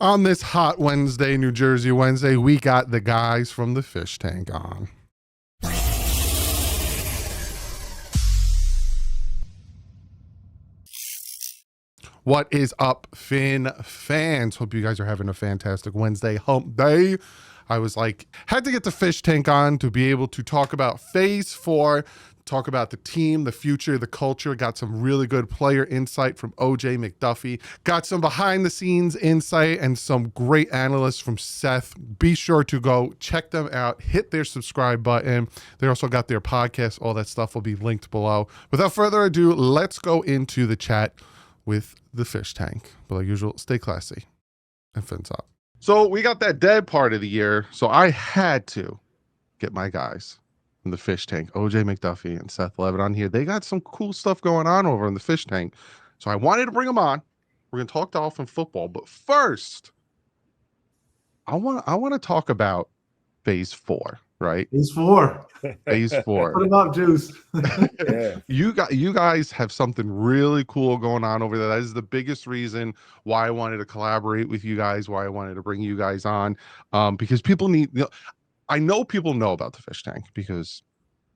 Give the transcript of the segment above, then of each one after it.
On this hot Wednesday, New Jersey Wednesday, we got the guys from the fish tank on. What is up, Finn fans? Hope you guys are having a fantastic Wednesday hump day. I was like, had to get the fish tank on to be able to talk about phase 4, talk about the team, the future, the culture. Got some really good player insight from OJ McDuffie. Got some behind the scenes insight and some great analysts from Seth. Be sure to go check them out. Hit their subscribe button. They also got their podcast. All that stuff will be linked below. Without further ado, let's go into the chat with the fish tank. But like usual, stay classy and fins up. So we got that dead part of the year. So I had to get my guys in the fish tank, OJ McDuffie and Seth Levitt on here. They got some cool stuff going on over in the fish tank. So I wanted to bring them on. We're going to talk Dolphin football. But first, I want to talk about phase 4, right? Phase 4. Phase 4. Put them up, Juice. Yeah. You guys have something really cool going on over there. That is the biggest reason why I wanted to collaborate with you guys, why I wanted to bring you guys on, because people need, I know people know about the fish tank because,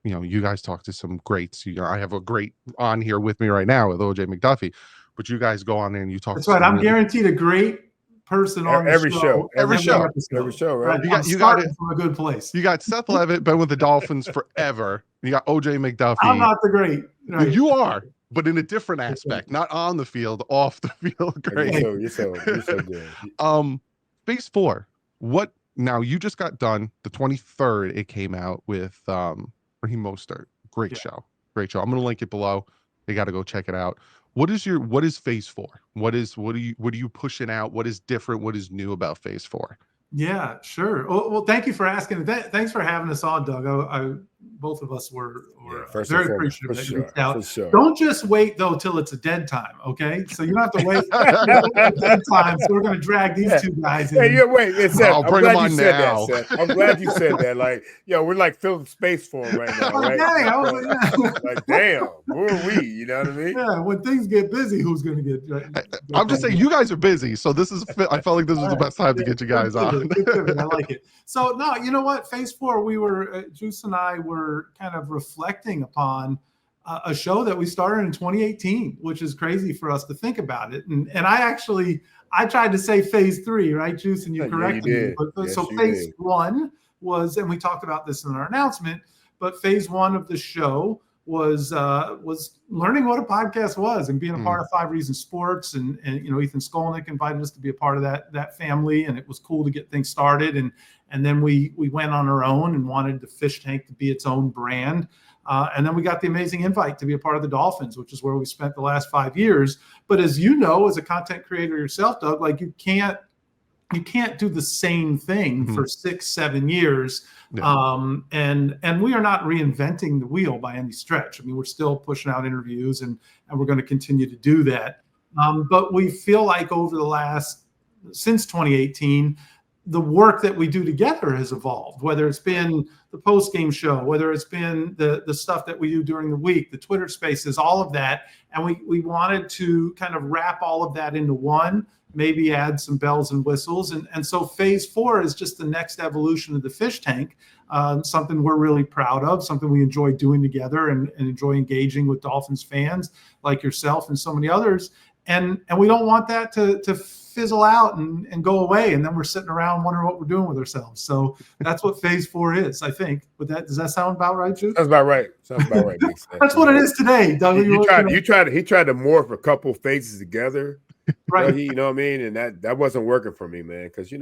you guys talk to some greats. I have a great on here with me right now with OJ McDuffie, but you guys go on there and you talk. That's right. I'm guaranteed a great person on every show, right? You got it from a good place. You got Seth Levitt, been with the Dolphins forever. You got OJ McDuffie. I'm not the great. Right? You are, but in a different aspect, not on the field, off the field. Great. You're so good. Phase 4. What now? You just got done. The 23rd, it came out with Raheem Mostert. Great show. I'm gonna link it below. You got to go check it out. What is phase 4? What are you pushing out? What is different? What is new about phase 4? Yeah, sure. Well, thank you for asking. Thanks for having us on, Doug. Both of us were very appreciative that you reached out. Sure. Don't just wait though till it's a dead time, okay? So you don't have to wait till dead time. So we're going to drag these two guys in. Hey, wait, Seth, I'll bring them on now. I'm glad you said that. Like, we're like filling space for him right now, right? Dang, like, damn, who are we? You know what I mean? Yeah, when things get busy, who's going to get? I'm just saying, you guys are busy, so I felt like this was the best time to get you guys on. I like it. So no, you know what? Phase 4, we were Juice and I were kind of reflecting upon a show that we started in 2018, which is crazy for us to think about it. And I tried to say phase 3, right, Juice, and you corrected me. But, yes, so phase 1 was, and we talked about this in our announcement, but phase 1 of the show was learning what a podcast was and being a part of 5 Reasons Sports, and Ethan Skolnick invited us to be a part of that family, and it was cool to get things started, and then we went on our own and wanted the fish tank to be its own brand, and then we got the amazing invite to be a part of the Dolphins, which is where we spent the last 5 years. But as you know, as a content creator yourself, Doug, like you can't do the same thing for 6-7 years. Yeah. And we are not reinventing the wheel by any stretch. I mean, we're still pushing out interviews and we're going to continue to do that. But we feel like since 2018, the work that we do together has evolved, whether it's been the post-game show, whether it's been the stuff that we do during the week, the Twitter spaces, all of that. And we wanted to kind of wrap all of that into one, maybe add some bells and whistles. And so phase 4 is just the next evolution of the fish tank, something we're really proud of, something we enjoy doing together and enjoy engaging with Dolphins fans like yourself and so many others. And we don't want that to fizzle out and go away. And then we're sitting around wondering what we're doing with ourselves. So that's what phase 4 is, I think. Does that sound about right, Jude? That's about right. That's what it is today, Doug. He tried to morph a couple phases together. Right. You know what I mean? And that wasn't working for me, man. Because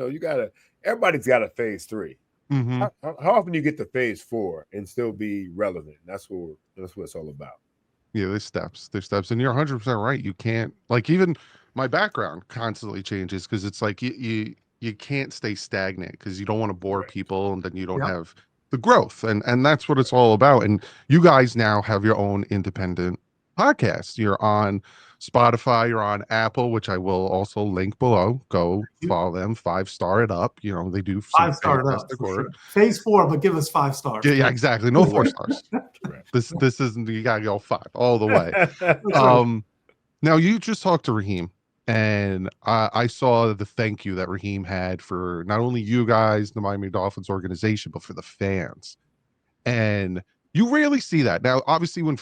everybody's got a phase 3. Mm-hmm. How often do you get to phase 4 and still be relevant? That's what it's all about. Yeah, there's steps, and you're 100% right. You can't, like, even my background constantly changes because it's like you can't stay stagnant because you don't want to bore people, and then you don't have the growth, and that's what it's all about. And you guys now have your own independent podcast. You're on Spotify, you're on Apple, which I will also link below. Go follow them. 5-star it up. They do 5-star it up. Sure. Phase 4, but give us 5 stars. Yeah, exactly. No 4 stars. This isn't. You gotta go 5 all the way. Now you just talked to Raheem. And I saw the thank you that Raheem had for not only you guys, the Miami Dolphins organization, but for the fans. And you rarely see that. Now, obviously, when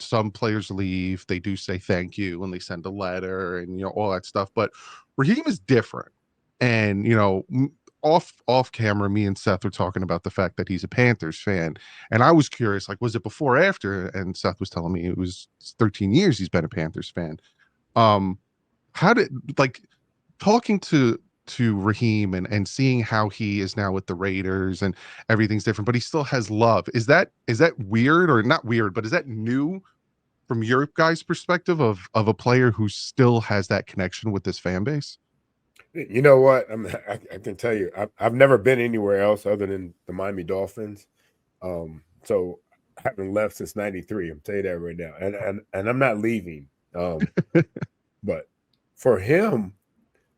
some players leave, they do say thank you when they send a letter and all that stuff. But Raheem is different. And off camera, me and Seth were talking about the fact that he's a Panthers fan, and I was curious, like, was it before or after? And Seth was telling me it was 13 years he's been a Panthers fan. How did, like, talking to Raheem and seeing how he is now with the Raiders and everything's different, but he still has love. Is that weird, or not weird, but is that new from your guys' perspective of a player who still has that connection with this fan base? You know what? I can tell you, I've never been anywhere else other than the Miami Dolphins. So I haven't left since '93. I'm tell you that right now, and I'm not leaving. But for him,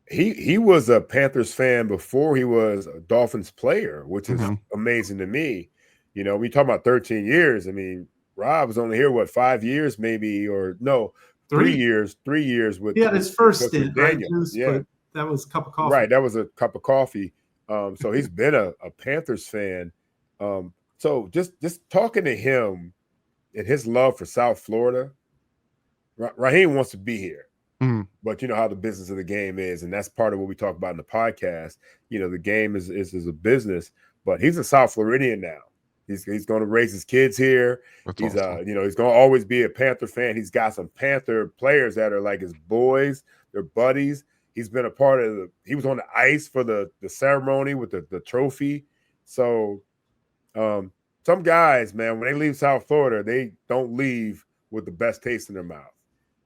he was a Panthers fan before he was a Dolphins player, which is amazing to me. We talk about 13 years. I mean, Rob was only here, what, 5 years maybe, or no, 3 years. 3 years with. He had his first stint, right? Yeah, that was a cup of coffee. Right, that was a cup of coffee. So he's been a Panthers fan. So just talking to him and his love for South Florida, Raheem wants to be here. But you know how the business of the game is, and that's part of what we talk about in the podcast. The game is a business, but he's a South Floridian now. He's going to raise his kids here. That's he's awesome. he's going to always be a Panther fan. He's got some Panther players that are like his boys, their buddies. He's been a part of he was on the ice for the ceremony with the trophy. So some guys, man, when they leave South Florida, they don't leave with the best taste in their mouth.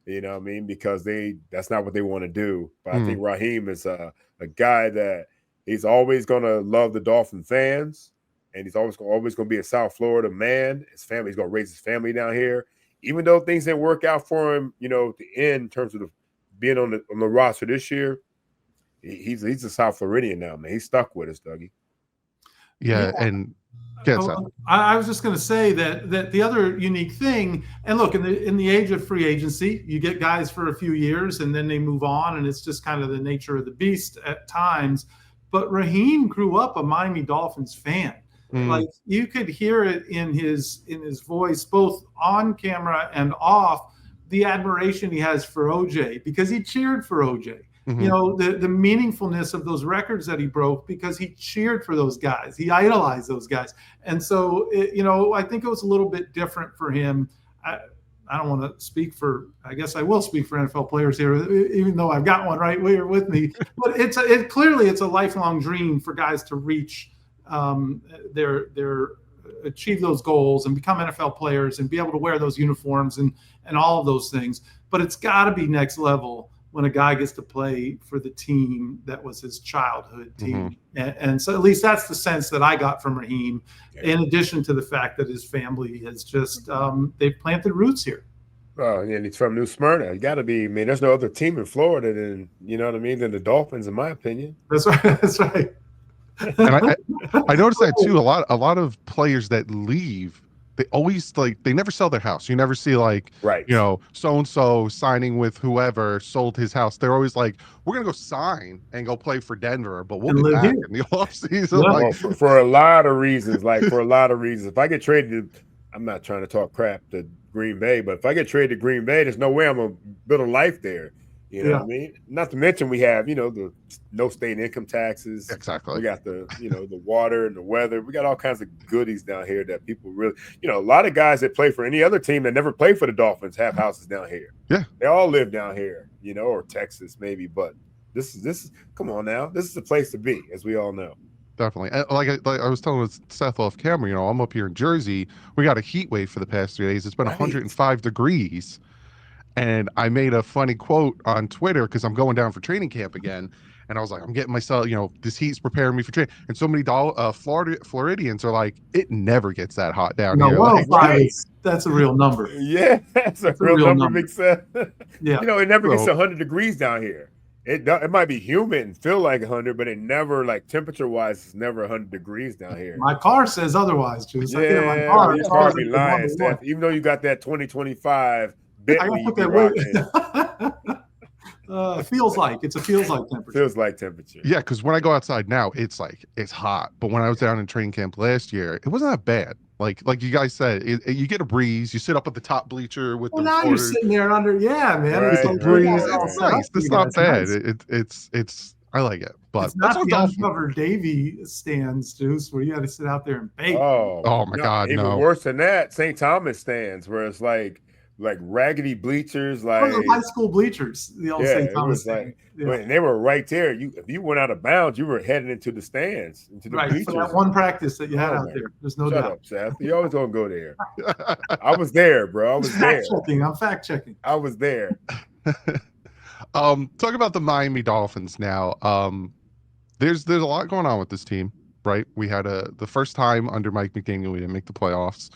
You know what I mean? Because that's not what they want to do. But I think Raheem is a guy that he's always going to love the Dolphin fans, and he's always going to be a South Florida man. His family, he's going to raise his family down here. Even though things didn't work out for him, at the end in terms of being on the roster this year, he's a South Floridian now, man. He's stuck with us, Dougie. Yeah. And I was just going to say that the other unique thing, and look, in the age of free agency, you get guys for a few years and then they move on, and it's just kind of the nature of the beast at times. But Raheem grew up a Miami Dolphins fan. Like, you could hear it in his voice, both on camera and off, the admiration he has for OJ, because he cheered for OJ. The meaningfulness of those records that he broke, because he cheered for those guys. He idolized those guys. And so, I think it was a little bit different for him. I don't want to speak for, I guess I will speak for NFL players here, even though I've got one right here with me. But clearly it's a lifelong dream for guys to reach achieve those goals and become NFL players and be able to wear those uniforms and all of those things. But it's got to be next level when a guy gets to play for the team that was his childhood team. And so at least that's the sense that I got from Raheem, in addition to the fact that his family has just, they've planted roots here. Oh, and he's from New Smyrna. It got to be, there's no other team in Florida than the Dolphins, in my opinion. That's right. That's right. And I noticed that too. A lot of players that leave, they always they never sell their house. You never see so-and-so signing with whoever sold his house. They're always like, we're going to go sign and go play for Denver, but we'll be back in the offseason. For a lot of reasons, if I get traded, I'm not trying to talk crap to Green Bay, but if I get traded to Green Bay, there's no way I'm going to build a life there. You know what I mean? Not to mention we have, the no state income taxes. Exactly. We got the, the water and the weather. We got all kinds of goodies down here that people really, a lot of guys that play for any other team that never play for the Dolphins have houses down here. Yeah. They all live down here, or Texas maybe. But this is come on now. This is the place to be, as we all know. Definitely. Like I was telling Seth off camera, I'm up here in Jersey. We got a heat wave for the past 3 days. It's been 105 degrees. And I made a funny quote on Twitter because I'm going down for training camp again. And I was like, I'm getting myself, this heat's preparing me for training. And so many Floridians are like, it never gets that hot down here. That's a real number. Yeah, that's a real number. Big Seth. Yeah. It never gets 100 degrees down here. It might be humid and feel like 100, but it never, temperature-wise, it's never 100 degrees down here. My car says otherwise, Juice. Yeah, your car be lying, Seth. Even though you got that 2025 Bentley, It feels like it's a feels like temperature. Feels like temperature. Yeah, because when I go outside now, it's hot. But when I was down in training camp last year, it wasn't that bad. Like you guys said, you get a breeze. You sit up at the top bleacher with Well, the now you're reporters, sitting there under, yeah, man. Right, It's the like breeze. all It's set up nice. for It's you not guys. bad. Nice. It's I like it. But It's not let's the go uncovered Davy stands, Deuce, where you got to sit out there and bake. Oh my no, God, even no. worse than that, St. Thomas stands where it's like raggedy bleachers, Or like the high school bleachers, the old yeah, St. it Thomas was thing. like Yeah. when they were right there. If you went out of bounds, you were heading into the stands, into the Right, bleachers. for that one practice that you had Oh, out man. there. There's no Shut doubt. up, Seth. You always gonna go there. I was there, bro. I was there. I'm fact checking. I was there. Talk about the Miami Dolphins now. There's a lot going on with this team, right? We had the first time under Mike McDaniel, we didn't make the playoffs.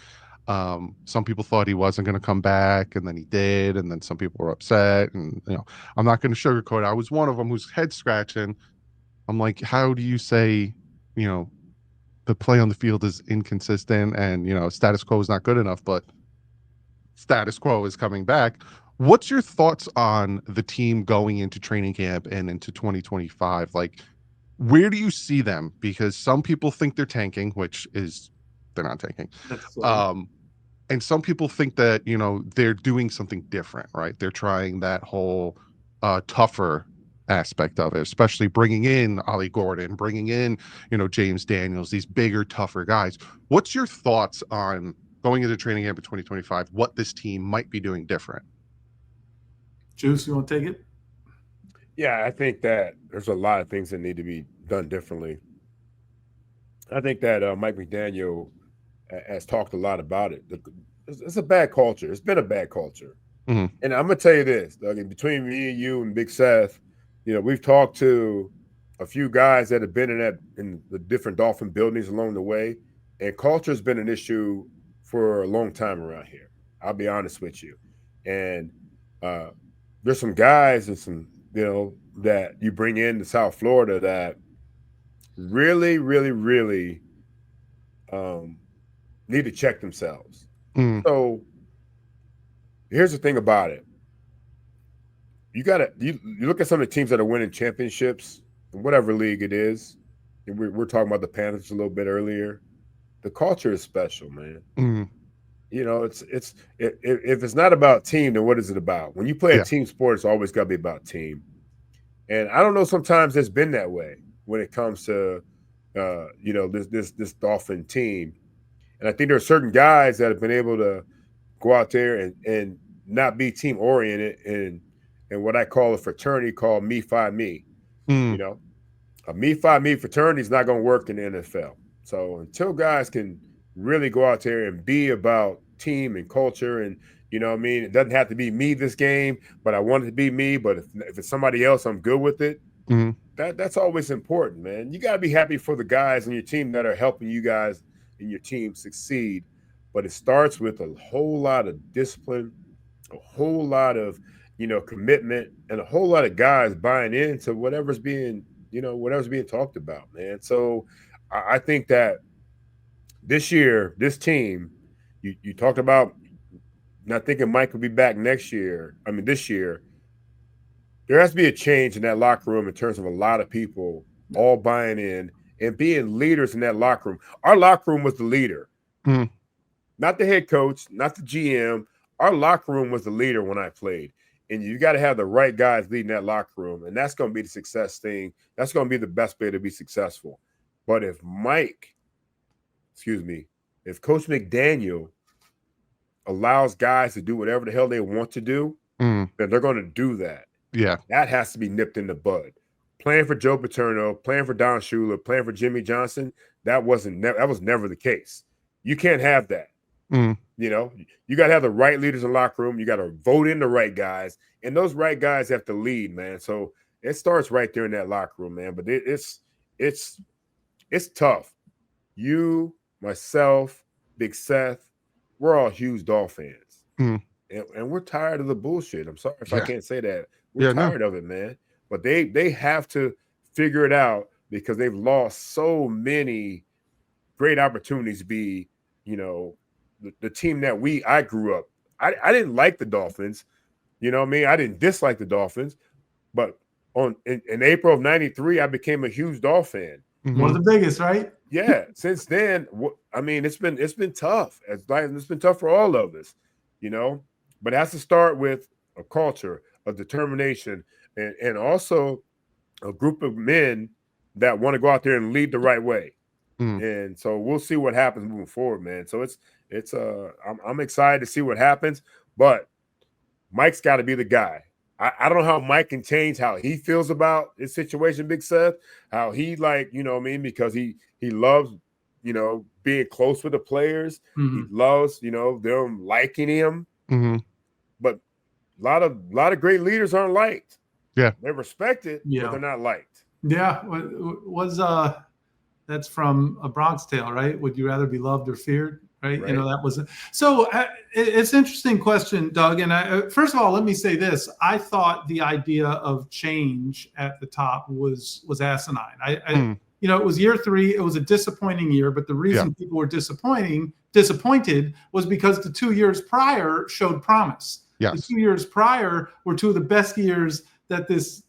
Some people thought he wasn't going to come back, and then he did, and then some people were upset. And I'm not going to sugarcoat it. I was one of them who's head scratching. I'm like, how do you say, the play on the field is inconsistent, and status quo is not good enough, but status quo is coming back. What's your thoughts on the team going into training camp and into 2025? Like, where do you see them? Because some people think they're tanking, which is they're not tanking. And some people think that, they're doing something different, right? They're trying that whole tougher aspect of it, especially bringing in Ollie Gordon, bringing in, James Daniels, these bigger, tougher guys. What's your thoughts on going into training camp in 2025, what this team might be doing different? Juice, you want to take it? Yeah, I think that there's a lot of things that need to be done differently. I think that Mike McDaniel has talked a lot about it. It's a bad culture. It's been a bad culture. Mm-hmm. And I'm going to tell you this, Doug, between me and you and Big Seth, we've talked to a few guys that have been in the different Dolphin buildings along the way, and culture has been an issue for a long time around here. I'll be honest with you. And there's some guys and some, that you bring in to South Florida that really, really, really need to check themselves. So here's the thing about it. You look at some of the teams that are winning championships, in whatever league it is. And we're talking about the Panthers a little bit earlier. The culture is special, man. If it's not about team, then what is it about? When you play a team sport, it's always got to be about team. And I don't know, sometimes it's been that way when it comes to this Dolphin team. And I think there are certain guys that have been able to go out there and not be team oriented and what I call a fraternity called me fi me. A me fi me fraternity is not going to work in the NFL. So until guys can really go out there and be about team and culture, and it doesn't have to be me this game, but I want it to be me. But if it's somebody else, I'm good with it. That's always important, man. You got to be happy for the guys on your team that are helping you guys and your team succeed. But it starts with a whole lot of discipline, a whole lot of commitment, and a whole lot of guys buying into whatever's being talked about, man. So I think that this year, this team, you talked about not thinking Mike will be back next year. I mean, this year, there has to be a change in that locker room in terms of a lot of people all buying in and being leaders in that locker room. Our locker room was the leader, not the head coach, not the GM. Our locker room was the leader when I played. And you got to have the right guys leading that locker room. And that's going to be the success thing. That's going to be the best way to be successful. But if Coach McDaniel allows guys to do whatever the hell they want to do, then they're going to do that. Yeah. That has to be nipped in the bud. Playing for Joe Paterno, playing for Don Shula, playing for Jimmy Johnson, that was never the case. You can't have that. You got to have the right leaders in the locker room. You got to vote in the right guys, and those right guys have to lead, man. So it starts right there in that locker room, man. But it's tough. You, myself, Big Seth, we're all huge Dolphins fans, and we're tired of the bullshit. I'm sorry if I can't say that. We're tired of it, man. But they have to figure it out because they've lost so many great opportunities to be, the team that I grew up. I didn't like the Dolphins. I didn't dislike the Dolphins, But in April of '93, I became a huge Dolphin fan. One of the biggest, right? Yeah. Since then, I mean, it's been tough. It's been tough for all of us, you know. But it has to start with a culture, a determination, and also a group of men that want to go out there and lead the right way. And so we'll see what happens moving forward, man. So I'm excited to see what happens, but Mike's got to be the guy. I don't know how Mike can change how he feels about his situation, Big Seth, how he because he loves, being close with the players. He loves, them liking him. But a lot of great leaders aren't liked. Yeah. They're respected, but they're not liked. Yeah. That's from A Bronx Tale, right? Would you rather be loved or feared? Right. That was it. So it's an interesting question, Doug. And first of all, let me say this. I thought the idea of change at the top was asinine. It was year 3. It was a disappointing year, but the reason people were disappointed was because the 2 years prior showed promise. Yes. The 2 years prior were 2 of the best years that this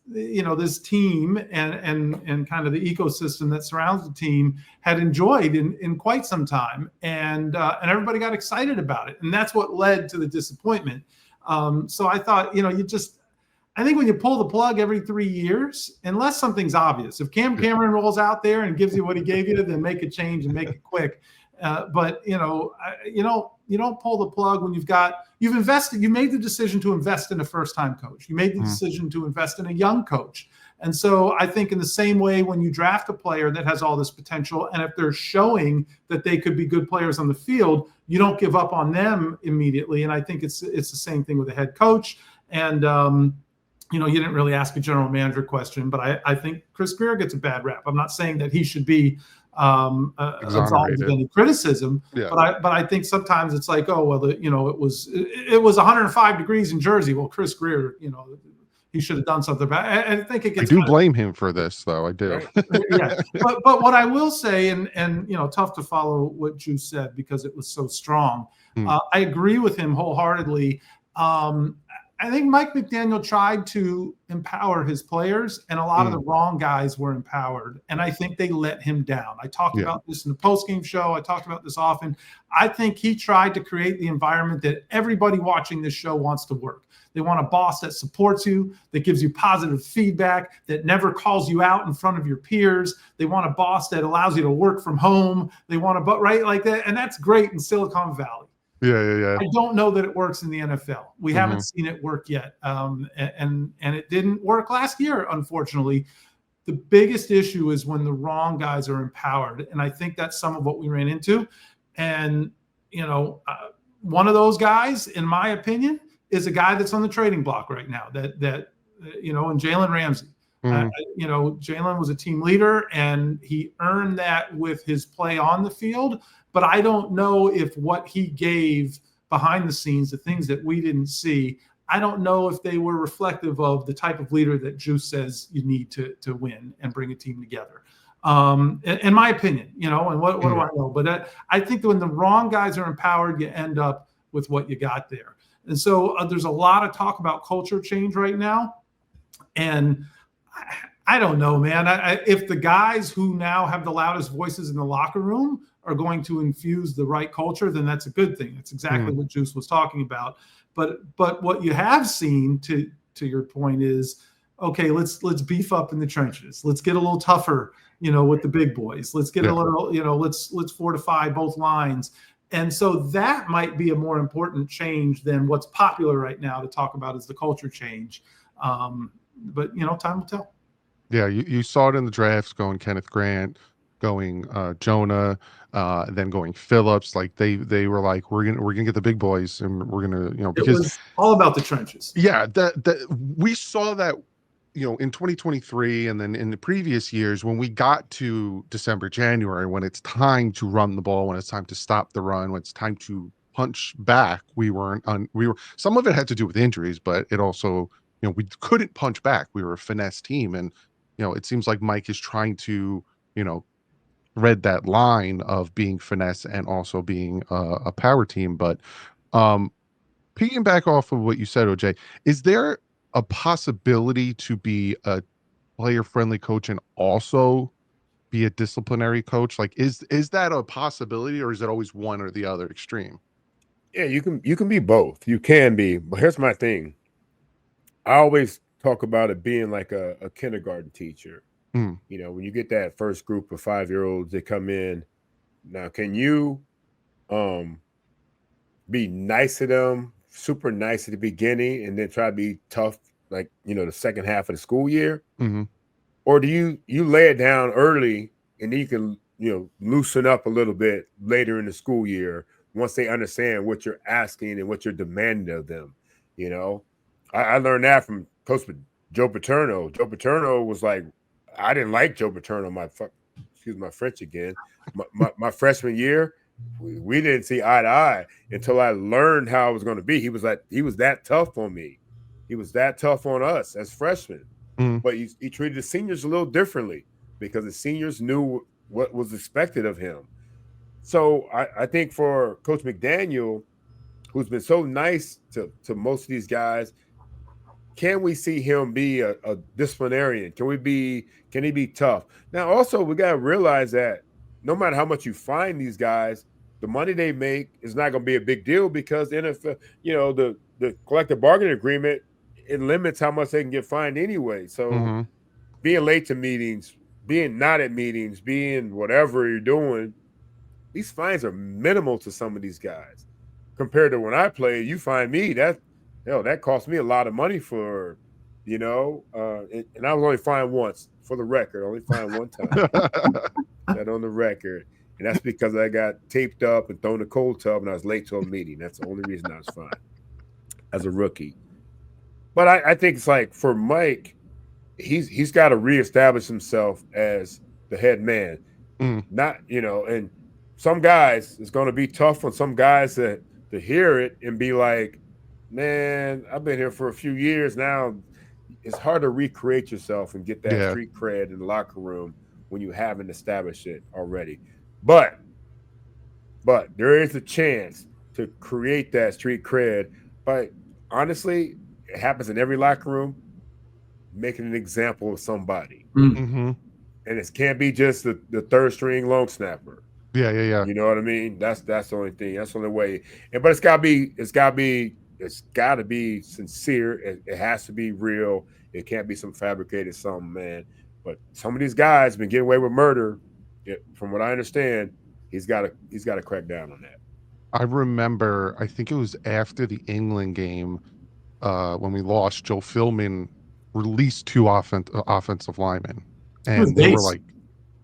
team and kind of the ecosystem that surrounds the team had enjoyed in quite some time, and everybody got excited about it, and that's what led to the disappointment. So I thought, I think when you pull the plug every 3 years, unless something's obvious, if Cam Cameron rolls out there and gives you what he gave you, then make a change and make it quick. But you don't pull the plug when you've invested. You made the decision to invest in a first-time coach. You made the decision to invest in a young coach. And so I think in the same way, when you draft a player that has all this potential, and if they're showing that they could be good players on the field, you don't give up on them immediately. And I think it's the same thing with a head coach. And you didn't really ask a general manager question, but I think Chris Greer gets a bad rap. I'm not saying that he should be absolved of any criticism, but I think sometimes it's like, oh well, it was 105 degrees in Jersey. Well, Chris Greer, he should have done something about it. I think it gets. I do blame him for this, though. I do. Yeah, but what I will say, and tough to follow what you said because it was so strong. I agree with him wholeheartedly. I think Mike McDaniel tried to empower his players, and a lot of the wrong guys were empowered. And I think they let him down. I talked about this in the postgame show. I talked about this often. I think he tried to create the environment that everybody watching this show wants to work. They want a boss that supports you, that gives you positive feedback, that never calls you out in front of your peers. They want a boss that allows you to work from home. They want right like that. And that's great in Silicon Valley. Yeah. I don't know that it works in the NFL. We haven't seen it work yet. And it didn't work last year, unfortunately. The biggest issue is when the wrong guys are empowered. And I think that's some of what we ran into. And, one of those guys, in my opinion, is a guy that's on the trading block right now and Jalen Ramsey. Jalen was a team leader and he earned that with his play on the field. But I don't know if what he gave behind the scenes, the things that we didn't see, I don't know if they were reflective of the type of leader that Juice says you need to win and bring a team together. In my opinion, and what do I know? But I think that when the wrong guys are empowered, you end up with what you got there. And so there's a lot of talk about culture change right now. And I don't know, man. If the guys who now have the loudest voices in the locker room are going to infuse the right culture, then that's a good thing. That's exactly what Juice was talking about. But what you have seen, to your point, is okay. Let's beef up in the trenches. Let's get a little tougher, with the big boys. Let's get a little, let's fortify both lines. And so that might be a more important change than what's popular right now to talk about is the culture change. But time will tell. Yeah, you saw it in the drafts going Kenneth Grant, going Jonah, then going Phillips. Like they were like, we're gonna get the big boys, and we're gonna because it was all about the trenches. Yeah, that we saw that in 2023, and then in the previous years when we got to December, January, when it's time to run the ball, when it's time to stop the run, when it's time to punch back, we were some of it had to do with injuries, but it also we couldn't punch back. We were a finesse team, and it seems like Mike is trying to, read that line of being finesse and also being a power team. But piggyback off of what you said, OJ, is there a possibility to be a player friendly coach and also be a disciplinary coach? Like, is that a possibility, or is it always one or the other extreme? Yeah, you can be both. You can be, but here's my thing. I always talk about it being like a kindergarten teacher. Mm, When you get that first group of 5-year-olds that come in, now can you um be nice to them, super nice at the beginning, and then try to be tough, like the second half of the school year? hmm Or do you lay it down early and then you can loosen up a little bit later in the school year once they understand what you're asking and what you're demanding of them? You know, I learned that from Coach Joe Paterno. Joe Paterno was like, I didn't like Joe Paterno. Excuse my French again. My freshman year, we didn't see eye to eye until I learned how I was going to be. He was that tough on me. He was that tough on us as freshmen. mm, But he treated the seniors a little differently because the seniors knew what was expected of him. So I think for Coach McDaniel, who's been so nice to most of these guys, can we see him be a disciplinarian? Can he be tough? Now, also, we got to realize that no matter how much you fine these guys, the money they make is not going to be a big deal because the NFL, the collective bargaining agreement, it limits how much they can get fined anyway. So hmm being late to meetings, being not at meetings, being whatever you're doing, these fines are minimal to some of these guys. Compared to when I played, you find me, that cost me a lot of money and I was only fined once, for the record, only fined one time. That on the record. And that's because I got taped up and thrown in a cold tub and I was late to a meeting. That's the only reason I was fined as a rookie. But I think it's like for Mike, he's got to reestablish himself as the head man. mm, Not, and some guys, it's going to be tough on some guys to hear it and be like, man, I've been here for a few years now. It's hard to recreate yourself and get that yeah, street cred in the locker room when you haven't established it already. But there is a chance to create that street cred. But honestly, it happens in every locker room, making an example of somebody. hmm And it can't be just the third string long snapper. yeah. You know what I mean? That's the only thing. That's the only way. But it's gotta be sincere. It has to be real. It can't be some fabricated something, man. But some of these guys been getting away with murder. From what I understand, he's got to crack down on that. I remember, I think it was after the England game, when we lost, Joe Philman released two offensive linemen, was and they were Gase. like,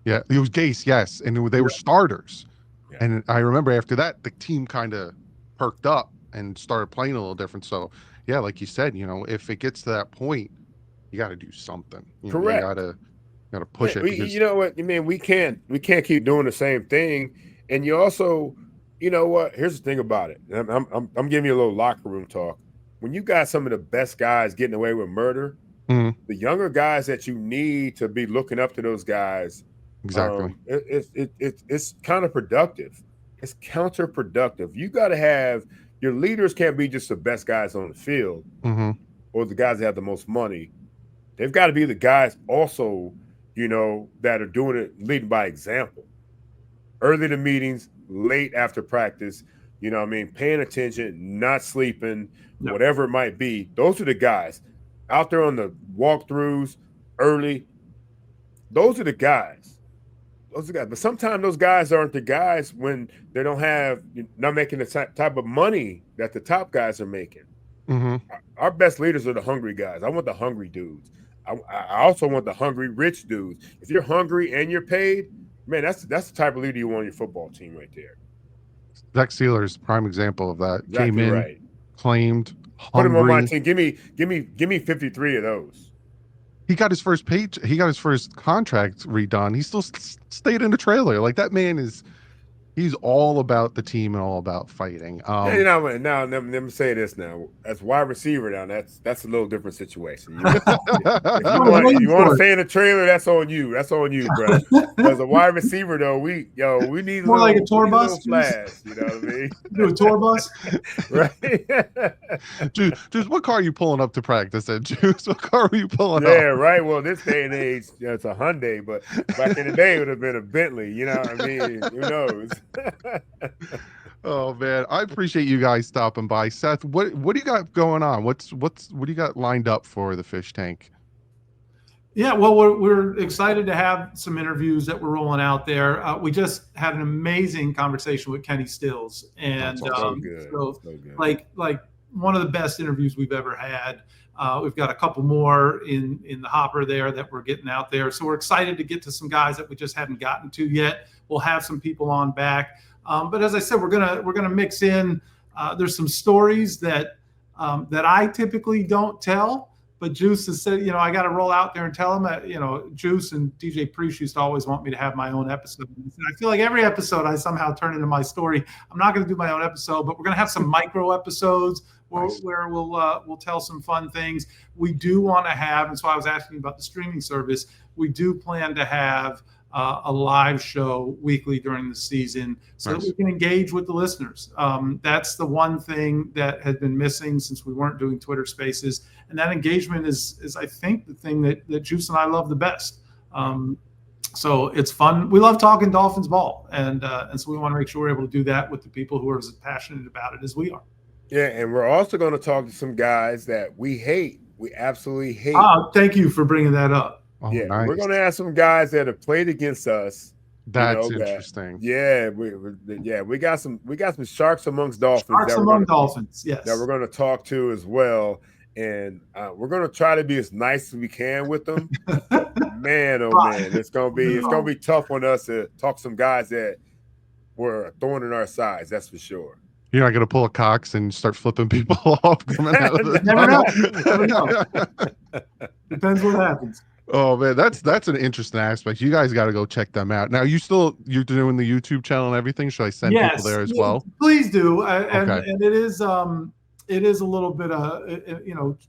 yeah, it was Gase, yes, and they were starters. Yeah. And I remember after that, the team kind of perked up and started playing a little different. So yeah, like you said, if it gets to that point, you got to do something. Correct. You gotta push it. Because, You know what? I mean, we can't keep doing the same thing. And you also, you know what? Here's the thing about it. I'm giving you a little locker room talk. When you got some of the best guys getting away with murder, Mhm. the younger guys that you need to be looking up to those guys, Exactly. it's counterproductive. It's counterproductive. You got to have your leaders can't be just the best guys on the field hmm or the guys that have the most money. They've got to be the guys also, that are doing it, leading by example. Early to meetings, late after practice, paying attention, not sleeping, No. whatever it might be. Those are the guys out there on the walkthroughs early. Those are the guys. But sometimes those guys aren't the guys when they not making the type of money that the top guys are making. hmm Our best leaders are the hungry guys. I want the hungry dudes. I also want the hungry rich dudes. If you're hungry and you're paid, man, that's the type of leader you want on your football team right there. Zach Sealer's prime example of that. Exactly Came in, right. claimed, Put him on my hungry. team. Give me 53 of those. He got his first contract redone. He still stayed in the trailer. Like, that man is He's all about the team and all about fighting. Yeah, you know, now let me say this now. As wide receiver now, that's a little different situation. If I was waiting you want for to it. fan the trailer, that's on you. That's on you, bro. As a wide receiver though, we need More like a tour we need a bus, little flash. You know what I mean? Do a tour bus. Right? Juice, what car are you pulling up to practice at? Juice, what car are you pulling Yeah, up? right. Well, this day and age, it's a Hyundai, but back in the day, it would have been a Bentley. You know what I mean? Who knows? Oh man, I appreciate you guys stopping by. Seth, what do you got going on? What do you got lined up for the fish tank? Yeah, well, we're excited to have some interviews that we're rolling out there. We just had an amazing conversation with Kenny Stills, and so good. so So good. like one of the best interviews we've ever had. We've got a couple more in the hopper there that we're getting out there. So we're excited to get to some guys that we just hadn't gotten to yet. We'll have some people on back. But as I said, we're gonna mix in. There's some stories that I typically don't tell. But Juice has said, I got to roll out there and tell him, Juice and DJ Priest used to always want me to have my own episode. And I feel like every episode I somehow turn into my story. I'm not going to do my own episode, but we're going to have some micro episodes where we'll tell some fun things. We do want to have, and so I was asking about the streaming service. We do plan to have a live show weekly during the season so that we can engage with the listeners. That's the one thing that had been missing since we weren't doing Twitter Spaces. And that engagement is I think, the thing that Juice and I love the best. So it's fun. We love talking Dolphins ball. And so we want to make sure we're able to do that with the people who are as passionate about it as we are. Yeah, and we're also going to talk to some guys that we hate. We absolutely hate. Thank you for bringing that up. Oh, yeah, nice. We're going to have some guys that have played against us. That's interesting. We got some sharks amongst Dolphins. Sharks among Dolphins, yes. That we're going to talk to as well, and we're going to try to be as nice as we can with them. Man, oh man, it's going to be tough on us to talk some guys that were a thorn in our sides. That's for sure. You're not going to pull a Cox and start flipping people off coming out of the Never know. Depends what happens. Oh man, that's an interesting aspect. You guys got to go check them out. Now, you're doing the YouTube channel and everything. Should I send people there as well? Please do. And it is a little bit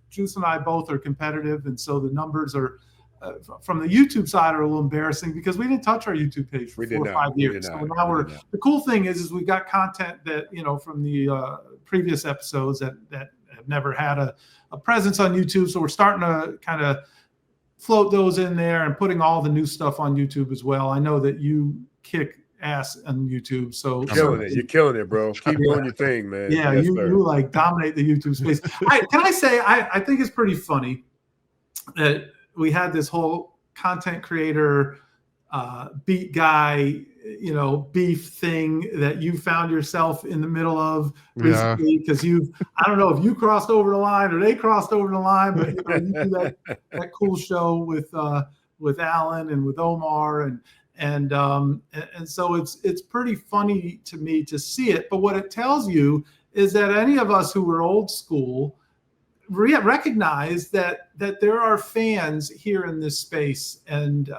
Juice and I both are competitive, and so the numbers are from the YouTube side are a little embarrassing because we didn't touch our YouTube page for 4 or 5 years. So now the cool thing is we've got content that from the previous episodes that have never had a presence on YouTube. So we're starting to kind of float those in there and putting all the new stuff on YouTube as well. I know that you kick ass on YouTube, so you're killing it, bro. Keep doing your thing, man. Yeah, yes, you like dominate the YouTube space. I think it's pretty funny that we had this whole content creator beat guy beef thing that you found yourself in the middle of recently because I don't know if you crossed over the line or they crossed over the line, but you do that cool show with Alan and with Omar and so it's pretty funny to me to see it. But what it tells you is that any of us who were old school recognize that there are fans here in this space, and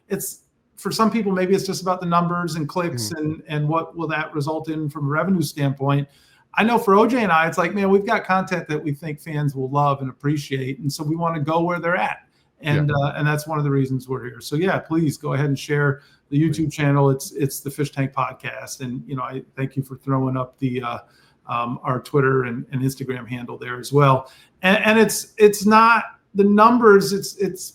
it's for some people maybe it's just about the numbers and clicks and what will that result in from a revenue standpoint. I know for OJ and I, it's like, man, we've got content that we think fans will love and appreciate, and so we want to go where they're at, and that's one of the reasons we're here. So yeah, please go ahead and share the YouTube channel. It's the Fish Tank Podcast, and I thank you for throwing up the our Twitter and Instagram handle there as well. And it's not the numbers. It's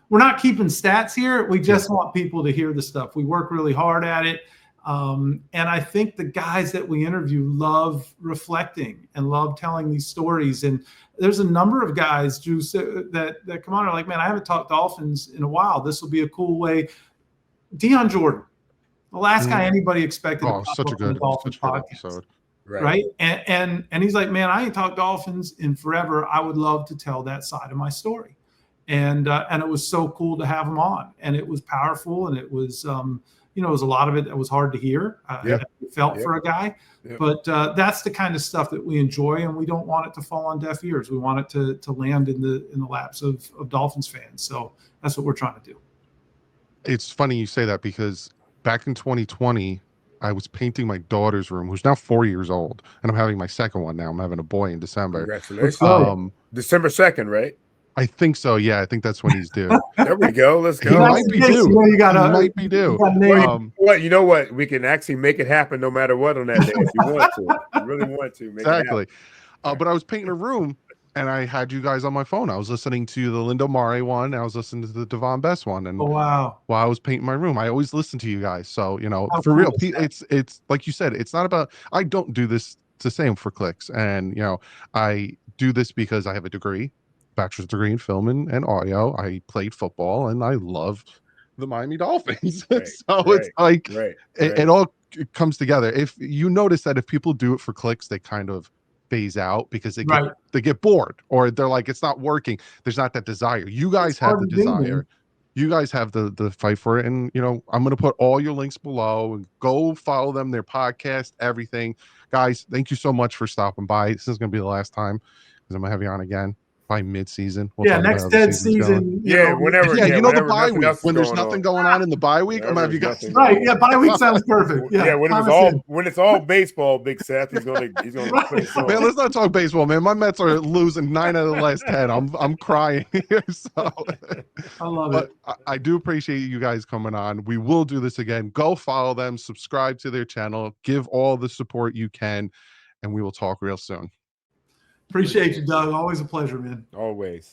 we're not keeping stats here. We just want people to hear the stuff. We work really hard at it. And I think the guys that we interview love reflecting and love telling these stories. And there's a number of guys, Juice, that come on and are like, man, I haven't talked Dolphins in a while. This will be a cool way. Deion Jordan, the last guy anybody expected to talk such a good Dolphins podcast. Episode. Right. And he's like, man, I ain't talked Dolphins in forever. I would love to tell that side of my story. And it was so cool to have him on, and it was powerful, and it was, it was a lot of it that was hard to hear. It felt for a guy, but that's the kind of stuff that we enjoy, and we don't want it to fall on deaf ears. We want it to land in the laps of Dolphins fans. So that's what we're trying to do. It's funny you say that because back in 2020, I was painting my daughter's room, who's now 4 years old, and I'm having my second one now. I'm having a boy in December. Congratulations. December 2nd, right? I think so. Yeah, I think that's when he's due. There we go. Let's go. He might be due. You gotta, he might be due. What you know? What we can actually make it happen no matter what on that day if you want to. You really want to. Make Exactly. It happen. But I was painting a room, and I had you guys on my phone. I was listening to the Lindo Mare one. And I was listening to the Devon Best one. And wow! While I was painting my room, I always listen to you guys. So How for real, cool it's like you said. It's not about. I don't do this the same for clicks, and I do this because I have a degree. Bachelor's degree in film and audio. I played football and I love the Miami Dolphins. It's like it all comes together. If you notice that if people do it for clicks, they kind of phase out because they get bored or they're like, it's not working. There's not that desire. You guys have the desire. You guys have the fight for it. And I'm going to put all your links below and go follow them, their podcast, everything. Guys, thank you so much for stopping by. This is going to be the last time because I'm going to have you on again. By mid-season, next dead season. Whenever. The bye week when there's nothing going on in the bye week. I'm gonna have you guys. Right? Yeah, bye week sounds perfect. Yeah, when it's all baseball, Big Seth, he's gonna put it on. Man, let's not talk baseball, man. My Mets are losing 9 out of the last 10. I'm crying here. So I love it. I do appreciate you guys coming on. We will do this again. Go follow them, subscribe to their channel, give all the support you can, and we will talk real soon. Appreciate you, Doug. Always a pleasure, man. Always.